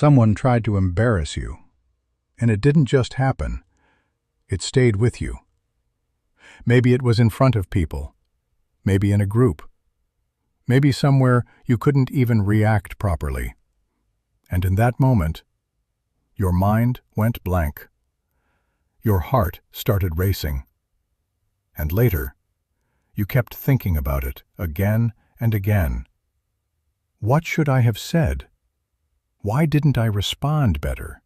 Someone tried to embarrass you, and it didn't just happen, it stayed with you. Maybe it was in front of people, maybe in a group, maybe somewhere you couldn't even react properly. And in that moment, your mind went blank. Your heart started racing. And later, you kept thinking about it again and again. What should I have said? Why didn't I respond better?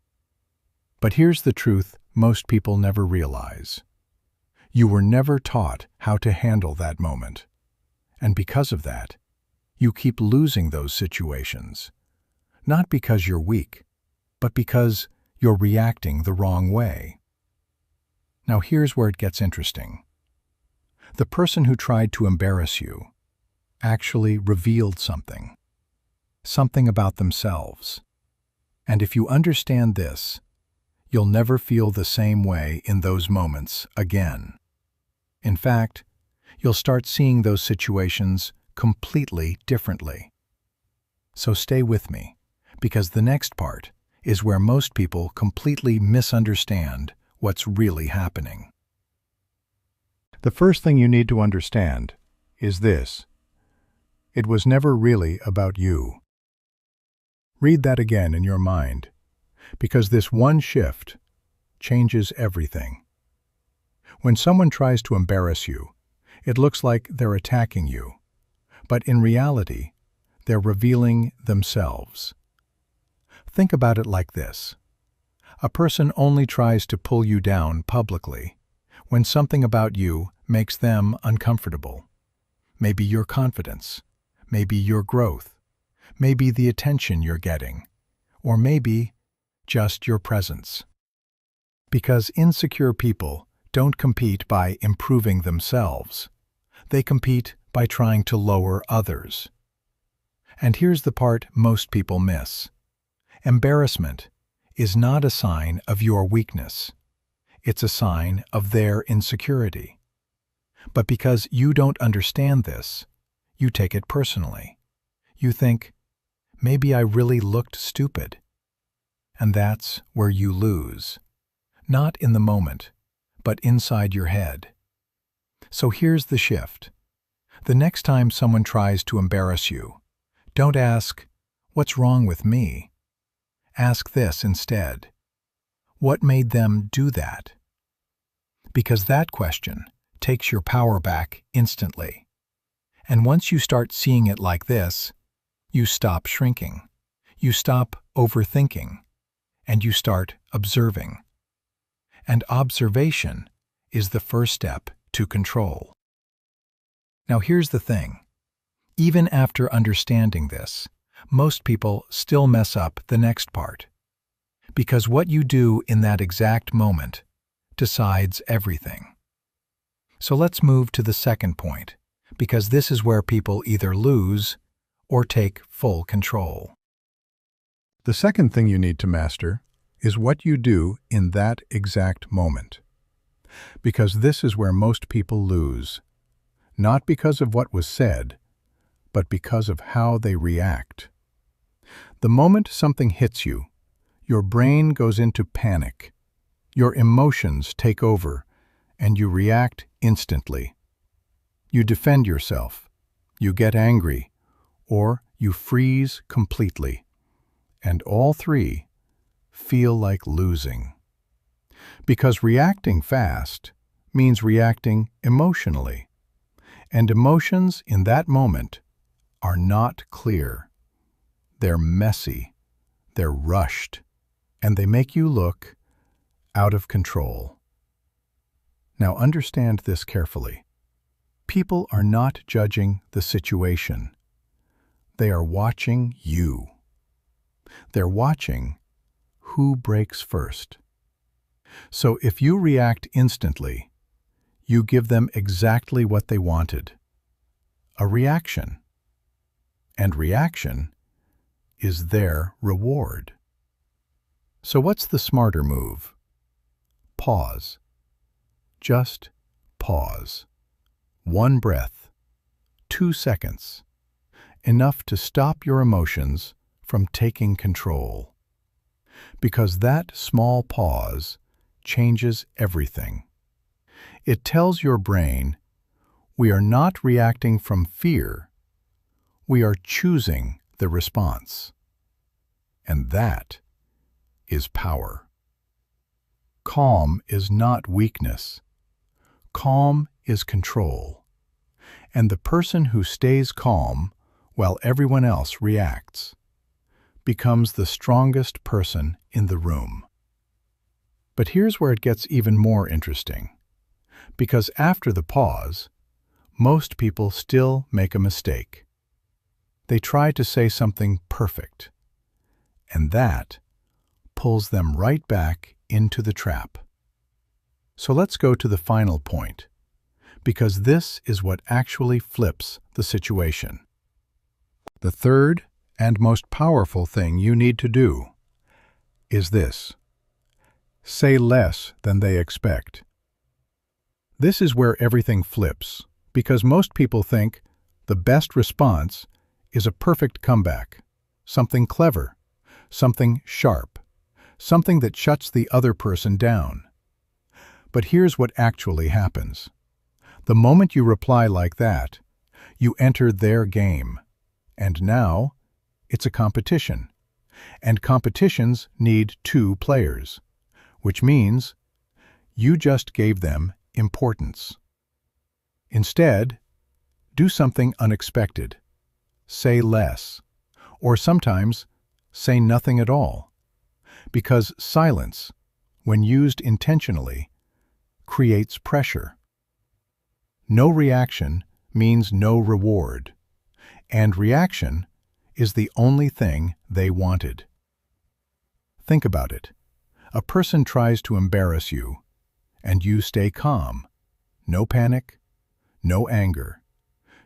But here's the truth most people never realize. You were never taught how to handle that moment. And because of that, you keep losing those situations. Not because you're weak, but because you're reacting the wrong way. Now here's where it gets interesting. The person who tried to embarrass you actually revealed something about themselves. And if you understand this, you'll never feel the same way in those moments again. In fact, you'll start seeing those situations completely differently. So stay with me, because the next part is where most people completely misunderstand what's really happening. The first thing you need to understand is this: it was never really about you. Read that again in your mind, because this one shift changes everything. When someone tries to embarrass you, it looks like they're attacking you, but in reality, they're revealing themselves. Think about it like this. A person only tries to pull you down publicly when something about you makes them uncomfortable. Maybe your confidence, maybe your growth, maybe the attention you're getting, or maybe just your presence. Because insecure people don't compete by improving themselves. They compete by trying to lower others. And here's the part most people miss. Embarrassment is not a sign of your weakness. It's a sign of their insecurity. But because you don't understand this, you take it personally. You think, maybe I really looked stupid. And that's where you lose. Not in the moment, but inside your head. So here's the shift. The next time someone tries to embarrass you, don't ask, "What's wrong with me?" Ask this instead: what made them do that? Because that question takes your power back instantly. And once you start seeing it like this, you stop shrinking, you stop overthinking, and you start observing. And observation is the first step to control. Now here's the thing. Even after understanding this, most people still mess up the next part. Because what you do in that exact moment decides everything. So let's move to the second point, because this is where people either lose or take full control. The second thing you need to master is what you do in that exact moment. Because this is where most people lose, not because of what was said, but because of how they react. The moment something hits you, your brain goes into panic. Your emotions take over, and you react instantly. You defend yourself, you get angry, or you freeze completely. And all three feel like losing. Because reacting fast means reacting emotionally. And emotions in that moment are not clear. They're messy, they're rushed, and they make you look out of control. Now understand this carefully. People are not judging the situation. They are watching you. They're watching who breaks first. So if you react instantly, you give them exactly what they wanted: a reaction. And reaction is their reward. So what's the smarter move? Pause. Just pause. 1 breath, 2 seconds, enough to stop your emotions from taking control. Because that small pause changes everything. It tells your brain, we are not reacting from fear, we are choosing the response. And that is power. Calm is not weakness. Calm is control. And the person who stays calm while everyone else reacts becomes the strongest person in the room. But here's where it gets even more interesting. Because after the pause, most people still make a mistake. They try to say something perfect, and that pulls them right back into the trap. So let's go to the final point, because this is what actually flips the situation. The third and most powerful thing you need to do is this: say less than they expect. This is where everything flips, because most people think the best response is a perfect comeback, something clever, something sharp, something that shuts the other person down. But here's what actually happens. The moment you reply like that, you enter their game. And now, it's a competition. And competitions need two players, which means you just gave them importance. Instead, do something unexpected. Say less, or sometimes say nothing at all. Because silence, when used intentionally, creates pressure. No reaction means no reward, and reaction is the only thing they wanted. Think about it. A person tries to embarrass you, and you stay calm. No panic, no anger,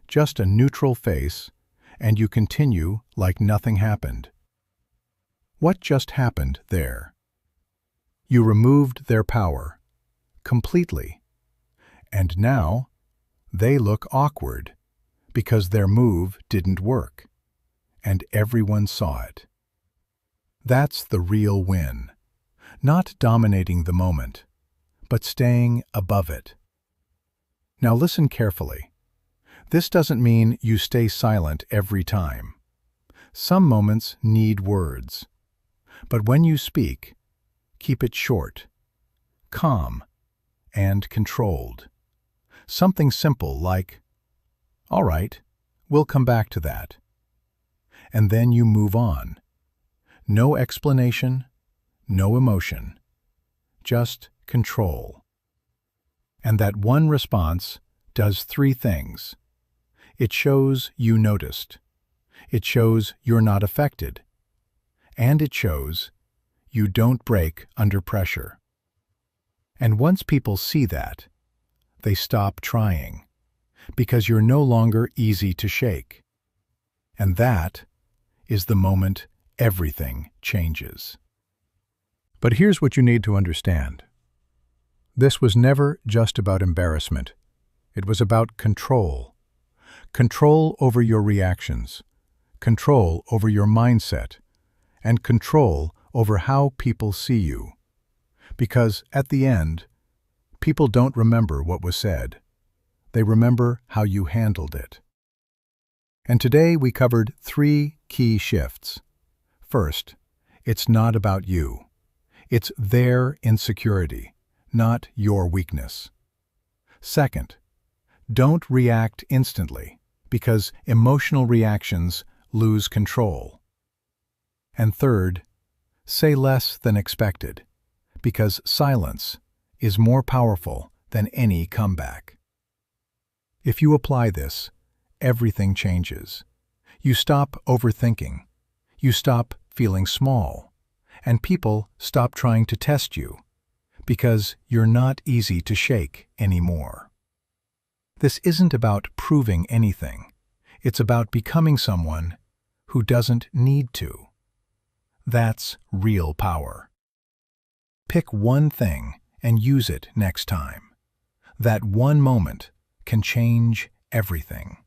just a neutral face, and you continue like nothing happened. What just happened there? You removed their power completely, and now they look awkward because their move didn't work, and everyone saw it. That's the real win. Not dominating the moment, but staying above it. Now listen carefully. This doesn't mean you stay silent every time. Some moments need words. But when you speak, keep it short, calm, and controlled. Something simple like, "All right, we'll come back to that." And then you move on. No explanation, no emotion, just control. And that one response does three things. It shows you noticed. It shows you're not affected. And it shows you don't break under pressure. And once people see that, they stop trying, because you're no longer easy to shake. And that is the moment everything changes. But here's what you need to understand. This was never just about embarrassment. It was about control. Control over your reactions, control over your mindset, and control over how people see you. Because at the end, people don't remember what was said. They remember how you handled it. And today we covered 3 key shifts. First, it's not about you. It's their insecurity, not your weakness. Second, don't react instantly, because emotional reactions lose control. And third, say less than expected, because silence is more powerful than any comeback. If you apply this, everything changes. You stop overthinking. You stop feeling small. And people stop trying to test you, because you're not easy to shake anymore. This isn't about proving anything. It's about becoming someone who doesn't need to. That's real power. Pick one thing and use it next time. That one moment can change everything.